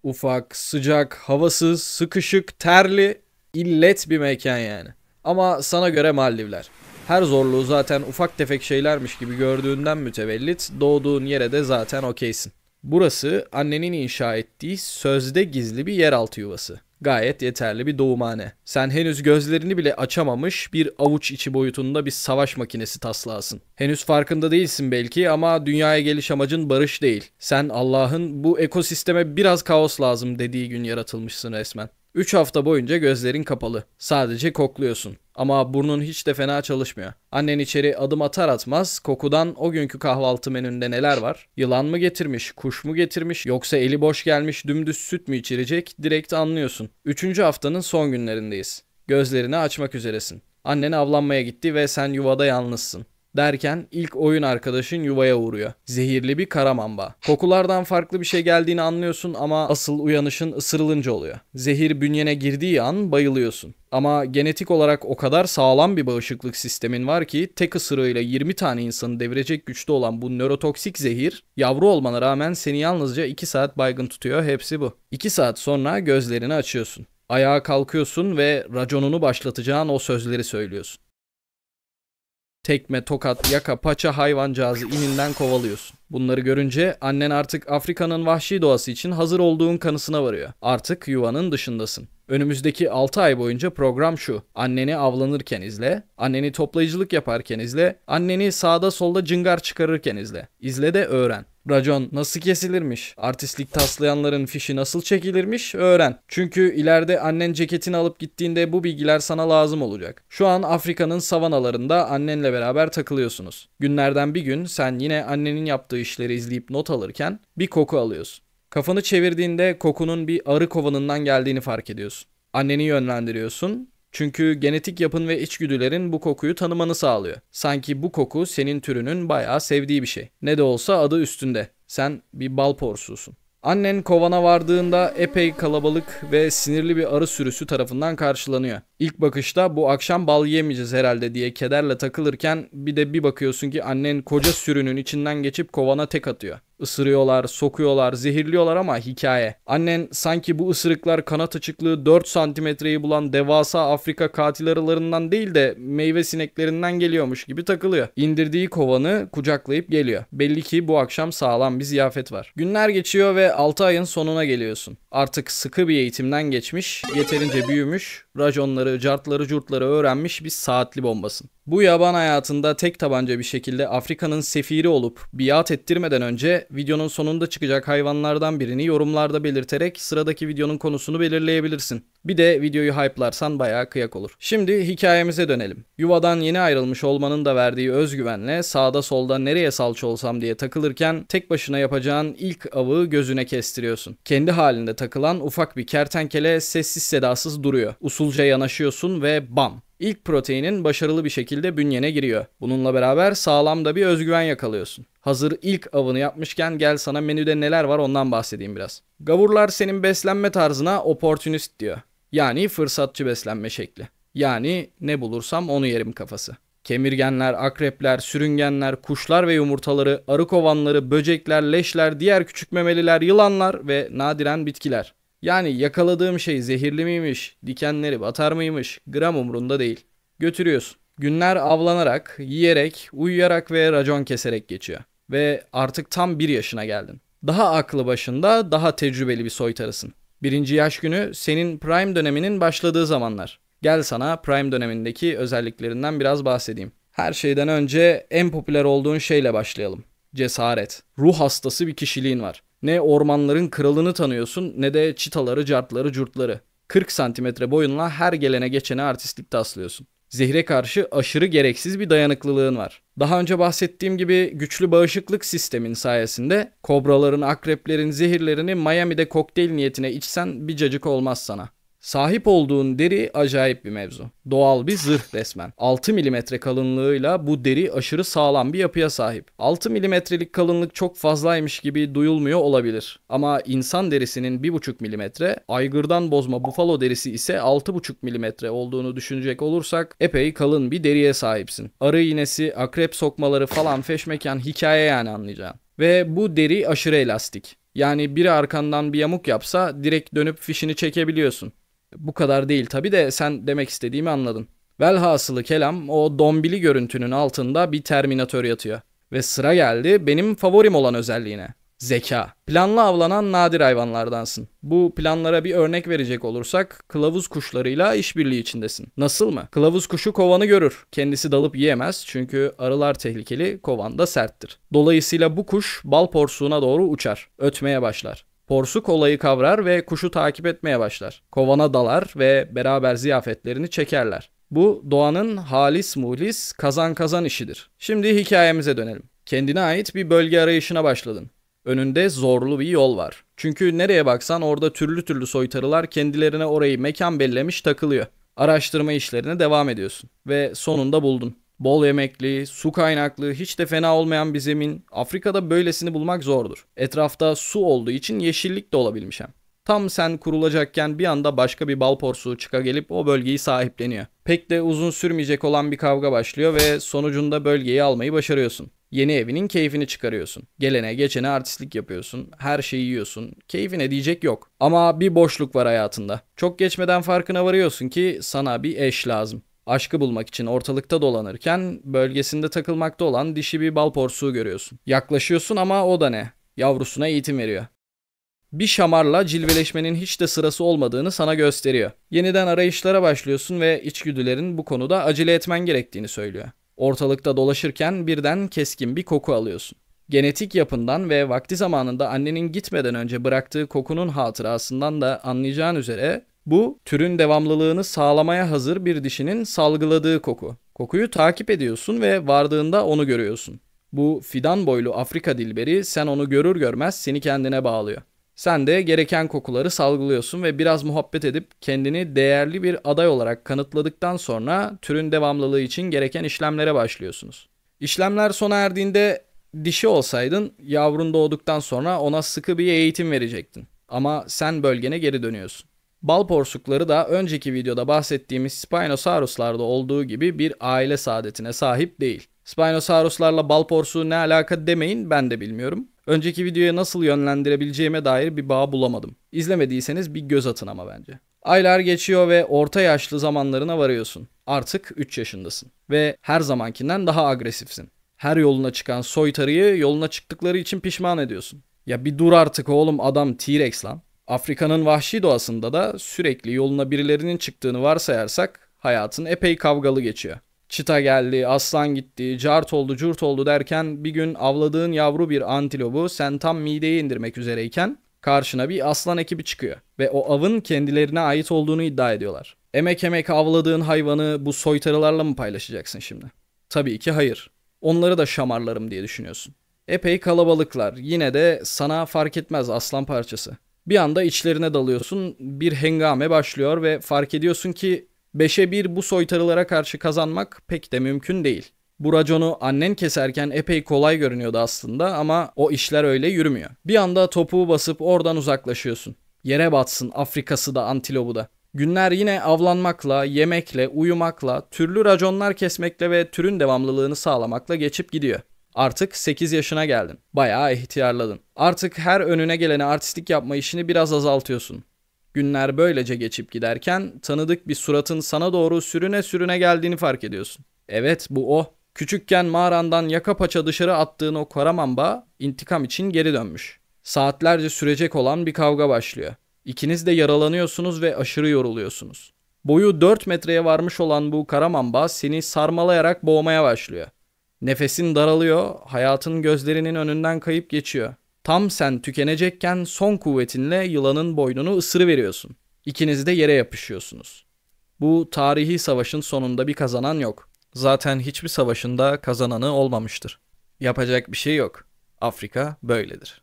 Ufak, sıcak, havasız, sıkışık, terli, illet bir mekan yani. Ama sana göre Maldivler. Her zorluğu zaten ufak tefek şeylermiş gibi gördüğünden mütevellit, doğduğun yere de zaten okeysin. Burası annenin inşa ettiği sözde gizli bir yeraltı yuvası. Gayet yeterli bir doğumhane. Sen henüz gözlerini bile açamamış bir avuç içi boyutunda bir savaş makinesi taslağısın. Henüz farkında değilsin belki ama dünyaya geliş amacın barış değil. Sen Allah'ın bu ekosisteme biraz kaos lazım dediği gün yaratılmışsın resmen. 3 hafta boyunca gözlerin kapalı. Sadece kokluyorsun. Ama burnun hiç de fena çalışmıyor. Annen içeri adım atar atmaz kokudan o günkü kahvaltı menünde neler var? Yılan mı getirmiş, kuş mu getirmiş yoksa eli boş gelmiş dümdüz süt mü içirecek direkt anlıyorsun. 3. haftanın son günlerindeyiz. Gözlerini açmak üzeresin. Annen avlanmaya gitti ve sen yuvada yalnızsın. Derken ilk oyun arkadaşın yuvaya uğruyor. Zehirli bir kara mamba. Kokulardan farklı bir şey geldiğini anlıyorsun ama asıl uyanışın ısırılınca oluyor. Zehir bünyene girdiği an bayılıyorsun. Ama genetik olarak o kadar sağlam bir bağışıklık sistemin var ki tek ısırığıyla 20 tane insanı devirecek güçte olan bu nörotoksik zehir yavru olmana rağmen seni yalnızca 2 saat baygın tutuyor, hepsi bu. 2 saat sonra gözlerini açıyorsun. Ayağa kalkıyorsun ve raconunu başlatacağın o sözleri söylüyorsun. Tekme, tokat, yaka, paça hayvancağızı ininden kovalıyorsun. Bunları görünce annen artık Afrika'nın vahşi doğası için hazır olduğun kanısına varıyor. Artık yuvanın dışındasın. Önümüzdeki 6 ay boyunca program şu. Anneni avlanırken izle, anneni toplayıcılık yaparken izle, anneni sağda solda cıngar çıkarırken izle. İzle de öğren. Racon nasıl kesilirmiş? Artistlik taslayanların fişi nasıl çekilirmiş? Öğren. Çünkü ileride annen ceketini alıp gittiğinde bu bilgiler sana lazım olacak. Şu an Afrika'nın savanalarında annenle beraber takılıyorsunuz. Günlerden bir gün sen yine annenin yaptığı işleri izleyip not alırken bir koku alıyorsun. Kafanı çevirdiğinde kokunun bir arı kovanından geldiğini fark ediyorsun. Anneni yönlendiriyorsun. Çünkü genetik yapın ve içgüdülerin bu kokuyu tanımanı sağlıyor. Sanki bu koku senin türünün bayağı sevdiği bir şey. Ne de olsa adı üstünde. Sen bir bal porsuğusun. Annen kovana vardığında epey kalabalık ve sinirli bir arı sürüsü tarafından karşılanıyor. İlk bakışta bu akşam bal yemeyeceğiz herhalde diye kederle takılırken bir bakıyorsun ki annen koca sürünün içinden geçip kovana tek atıyor. Isırıyorlar, sokuyorlar, zehirliyorlar ama hikaye. Annen sanki bu ısırıklar kanat açıklığı 4 santimetreyi bulan devasa Afrika katil arılarından değil de meyve sineklerinden geliyormuş gibi takılıyor. İndirdiği kovanı kucaklayıp geliyor. Belli ki bu akşam sağlam bir ziyafet var. Günler geçiyor ve 6 ayın sonuna geliyorsun. Artık sıkı bir eğitimden geçmiş, yeterince büyümüş, raconları, cartları, curtları öğrenmiş bir saatli bombasın. Bu yaban hayatında tek tabanca bir şekilde Afrika'nın sefiri olup biat ettirmeden önce videonun sonunda çıkacak hayvanlardan birini yorumlarda belirterek sıradaki videonun konusunu belirleyebilirsin. Bir de videoyu hype'larsan bayağı kıyak olur. Şimdi hikayemize dönelim. Yuvadan yeni ayrılmış olmanın da verdiği özgüvenle sağda solda nereye salça olsam diye takılırken tek başına yapacağın ilk avı gözüne kestiriyorsun. Kendi halinde takılan ufak bir kertenkele sessiz sedasız duruyor. Usulca yanaşıyorsun ve bam! İlk proteinin başarılı bir şekilde bünyene giriyor. Bununla beraber sağlam da bir özgüven yakalıyorsun. Hazır ilk avını yapmışken gel sana menüde neler var ondan bahsedeyim biraz. Gavurlar senin beslenme tarzına opportunist diyor. Yani fırsatçı beslenme şekli. Yani ne bulursam onu yerim kafası. Kemirgenler, akrepler, sürüngenler, kuşlar ve yumurtaları, arı kovanları, böcekler, leşler, diğer küçük memeliler, yılanlar ve nadiren bitkiler. Yani yakaladığım şey zehirli miymiş, dikenleri batar mıymış, gram umrunda değil. Götürüyorsun. Günler avlanarak, yiyerek, uyuyarak ve racon keserek geçiyor. Ve artık tam 1 yaşına geldin. Daha aklı başında, daha tecrübeli bir soytarısın. 1. yaş günü senin prime döneminin başladığı zamanlar. Gel sana prime dönemindeki özelliklerinden biraz bahsedeyim. Her şeyden önce en popüler olduğun şeyle başlayalım. Cesaret. Ruh hastası bir kişiliğin var. Ne ormanların kralını tanıyorsun ne de çitaları, cartları, curtları. 40 santimetre boyunla her gelene geçene artistlik taslıyorsun. Zehre karşı aşırı gereksiz bir dayanıklılığın var. Daha önce bahsettiğim gibi güçlü bağışıklık sistemin sayesinde kobraların, akreplerin zehirlerini Miami'de kokteyl niyetine içsen bir cacık olmaz sana. Sahip olduğun deri acayip bir mevzu. Doğal bir zırh resmen. 6 milimetre kalınlığıyla bu deri aşırı sağlam bir yapıya sahip. 6 milimetrelik kalınlık çok fazlaymış gibi duyulmuyor olabilir. Ama insan derisinin 1,5 milimetre, aygırdan bozma bufalo derisi ise 6,5 milimetre olduğunu düşünecek olursak epey kalın bir deriye sahipsin. Arı iğnesi, akrep sokmaları falan feşmekan hikaye yani anlayacağın. Ve bu deri aşırı elastik. Yani biri arkandan bir yamuk yapsa direkt dönüp fişini çekebiliyorsun. Bu kadar değil tabii de sen demek istediğimi anladın. Velhasılı kelam o dombili görüntünün altında bir Terminator yatıyor. Ve sıra geldi benim favorim olan özelliğine. Zeka. Planlı avlanan nadir hayvanlardansın. Bu planlara bir örnek verecek olursak kılavuz kuşlarıyla işbirliği içindesin. Nasıl mı? Kılavuz kuşu kovanı görür. Kendisi dalıp yiyemez çünkü arılar tehlikeli, kovan da serttir. Dolayısıyla bu kuş bal porsuğuna doğru uçar. Ötmeye başlar. Porsuk olayı kavrar ve kuşu takip etmeye başlar. Kovana dalar ve beraber ziyafetlerini çekerler. Bu doğanın halis muhlis kazan kazan işidir. Şimdi hikayemize dönelim. Kendine ait bir bölge arayışına başladın. Önünde zorlu bir yol var. Çünkü nereye baksan orada türlü türlü soytarılar kendilerine orayı mekan bellemiş takılıyor. Araştırma işlerine devam ediyorsun. Ve sonunda buldun. Bol yemekli, su kaynaklı, hiç de fena olmayan bir zemin. Afrika'da böylesini bulmak zordur. Etrafta su olduğu için yeşillik de olabilmiş hem. Tam sen kurulacakken bir anda başka bir bal porsuğu çıka gelip o bölgeyi sahipleniyor. Pek de uzun sürmeyecek olan bir kavga başlıyor ve sonucunda bölgeyi almayı başarıyorsun. Yeni evinin keyfini çıkarıyorsun. Gelene geçene artistlik yapıyorsun. Her şeyi yiyorsun. Keyfine diyecek yok. Ama bir boşluk var hayatında. Çok geçmeden farkına varıyorsun ki sana bir eş lazım. Aşkı bulmak için ortalıkta dolanırken bölgesinde takılmakta olan dişi bir bal porsuğu görüyorsun. Yaklaşıyorsun ama o da ne? Yavrusuna eğitim veriyor. Bir şamarla cilveleşmenin hiç de sırası olmadığını sana gösteriyor. Yeniden arayışlara başlıyorsun ve içgüdülerin bu konuda acele etmen gerektiğini söylüyor. Ortalıkta dolaşırken birden keskin bir koku alıyorsun. Genetik yapından ve vakti zamanında annenin gitmeden önce bıraktığı kokunun hatırasından da anlayacağın üzere bu türün devamlılığını sağlamaya hazır bir dişinin salgıladığı koku. Kokuyu takip ediyorsun ve vardığında onu görüyorsun. Bu fidan boylu Afrika dilberi sen onu görür görmez seni kendine bağlıyor. Sen de gereken kokuları salgılıyorsun ve biraz muhabbet edip kendini değerli bir aday olarak kanıtladıktan sonra türün devamlılığı için gereken işlemlere başlıyorsunuz. İşlemler sona erdiğinde dişi olsaydın yavrun doğduktan sonra ona sıkı bir eğitim verecektin. Ama sen bölgene geri dönüyorsun. Bal porsukları da önceki videoda bahsettiğimiz Spinosaurus'larda olduğu gibi bir aile saadetine sahip değil. Spinosaurus'larla bal porsuğu ne alaka demeyin, ben de bilmiyorum. Önceki videoya nasıl yönlendirebileceğime dair bir bağ bulamadım. İzlemediyseniz bir göz atın ama bence. Aylar geçiyor ve orta yaşlı zamanlarına varıyorsun. Artık 3 yaşındasın. Ve her zamankinden daha agresifsin. Her yoluna çıkan soytarıyı yoluna çıktıkları için pişman ediyorsun. Ya bir dur artık oğlum, adam T-Rex lan. Afrika'nın vahşi doğasında da sürekli yoluna birilerinin çıktığını varsayarsak hayatın epey kavgalı geçiyor. Çita geldi, aslan gitti, cart oldu, curt oldu derken bir gün avladığın yavru bir antilopu sen tam mideye indirmek üzereyken karşına bir aslan ekibi çıkıyor. Ve o avın kendilerine ait olduğunu iddia ediyorlar. Emek emek avladığın hayvanı bu soytarılarla mı paylaşacaksın şimdi? Tabii ki hayır. Onları da şamarlarım diye düşünüyorsun. Epey kalabalıklar, yine de sana fark etmez aslan parçası. Bir anda içlerine dalıyorsun, bir hengame başlıyor ve fark ediyorsun ki 5'e 1 bu soytarılara karşı kazanmak pek de mümkün değil. Bu raconu annen keserken epey kolay görünüyordu aslında ama o işler öyle yürümüyor. Bir anda topuğu basıp oradan uzaklaşıyorsun. Yere batsın Afrikası da antilopu da. Günler yine avlanmakla, yemekle, uyumakla, türlü raconlar kesmekle ve türün devamlılığını sağlamakla geçip gidiyor. Artık 8 yaşına geldin. Bayağı ihtiyarladın. Artık her önüne gelene artistlik yapma işini biraz azaltıyorsun. Günler böylece geçip giderken tanıdık bir suratın sana doğru sürüne sürüne geldiğini fark ediyorsun. Evet, bu o. Küçükken mağarandan yaka paça dışarı attığın o karamamba intikam için geri dönmüş. Saatlerce sürecek olan bir kavga başlıyor. İkiniz de yaralanıyorsunuz ve aşırı yoruluyorsunuz. Boyu 4 metreye varmış olan bu karamamba seni sarmalayarak boğmaya başlıyor. Nefesin daralıyor, hayatın gözlerinin önünden kayıp geçiyor. Tam sen tükenecekken son kuvvetinle yılanın boynunu ısırıveriyorsun. İkiniz de yere yapışıyorsunuz. Bu tarihi savaşın sonunda bir kazanan yok. Zaten hiçbir savaşında kazananı olmamıştır. Yapacak bir şey yok. Afrika böyledir.